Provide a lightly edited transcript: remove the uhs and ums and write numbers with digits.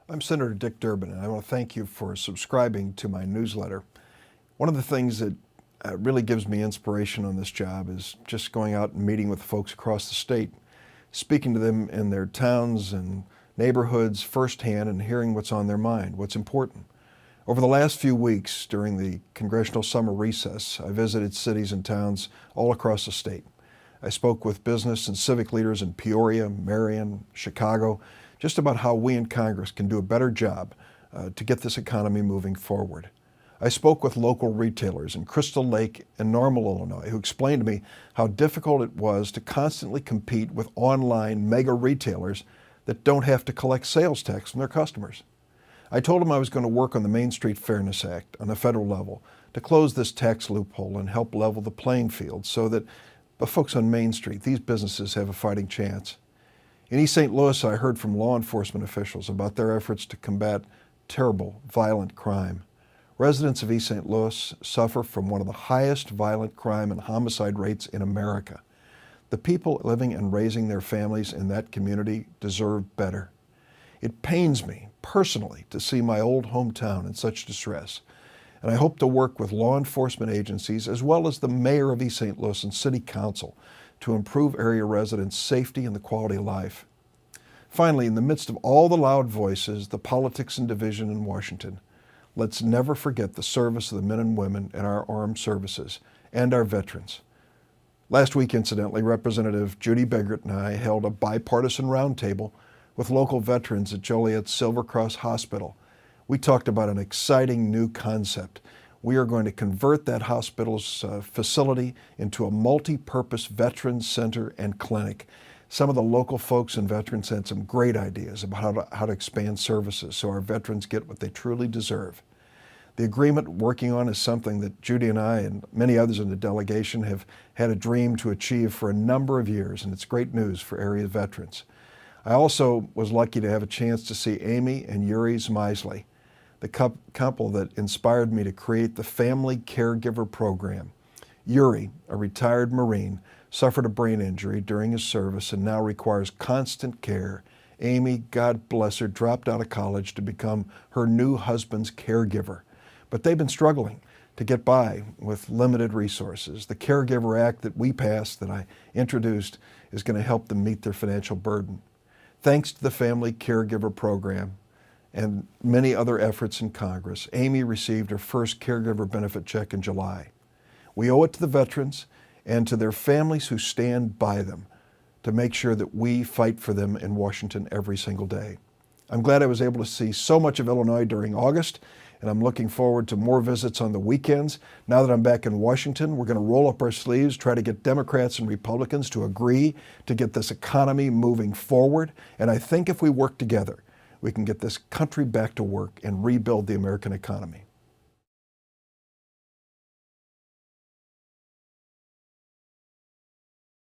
I'm Senator Dick Durbin, and I want to thank you for subscribing to my newsletter. One of the things that really gives me inspiration on this job is just going out and meeting with folks across the state, speaking to them in their towns and neighborhoods firsthand and hearing what's on their mind, what's important. Over the last few weeks during the congressional summer recess, I visited cities and towns all across the state. I spoke with business and civic leaders in Peoria, Marion, Chicago, just about how we in Congress can do a better job to get this economy moving forward. I spoke with local retailers in Crystal Lake and Normal, Illinois, who explained to me how difficult it was to constantly compete with online mega retailers that don't have to collect sales tax from their customers. I told them I was going to work on the Main Street Fairness Act on a federal level to close this tax loophole and help level the playing field so that the folks on Main Street, these businesses, have a fighting chance. In East St. Louis, I heard from law enforcement officials about their efforts to combat terrible, violent crime. Residents of East St. Louis suffer from one of the highest violent crime and homicide rates in America. The people living and raising their families in that community deserve better. It pains me personally to see my old hometown in such distress, and I hope to work with law enforcement agencies as well as the mayor of East St. Louis and City Council to improve area residents' safety and the quality of life. Finally, in the midst of all the loud voices, the politics and division in Washington, let's never forget the service of the men and women in our armed services and our veterans. Last week, incidentally, Representative Judy Biggert and I held a bipartisan roundtable with local veterans at Joliet's Silver Cross Hospital. We talked about an exciting new concept. We are going to convert that hospital's facility into a multi-purpose veterans center and clinic. Some of the local folks and veterans had some great ideas about how to expand services so our veterans get what they truly deserve. The agreement we're working on is something that Judy and I and many others in the delegation have had a dream to achieve for a number of years, and it's great news for area veterans. I also was lucky to have a chance to see Amy and Yuri Zmisley, the couple that inspired me to create the Family Caregiver Program. Yuri, a retired Marine, suffered a brain injury during his service and now requires constant care. Amy, God bless her, dropped out of college to become her new husband's caregiver. But they've been struggling to get by with limited resources. The Caregiver Act that we passed, that I introduced, is going to help them meet their financial burden. Thanks to the Family Caregiver Program and many other efforts in Congress, Amy received her first caregiver benefit check in July. We owe it to the veterans and to their families who stand by them to make sure that we fight for them in Washington every single day. I'm glad I was able to see so much of Illinois during August, and I'm looking forward to more visits on the weekends. Now that I'm back in Washington, we're going to roll up our sleeves, try to get Democrats and Republicans to agree to get this economy moving forward. And I think if we work together, we can get this country back to work and rebuild the American economy.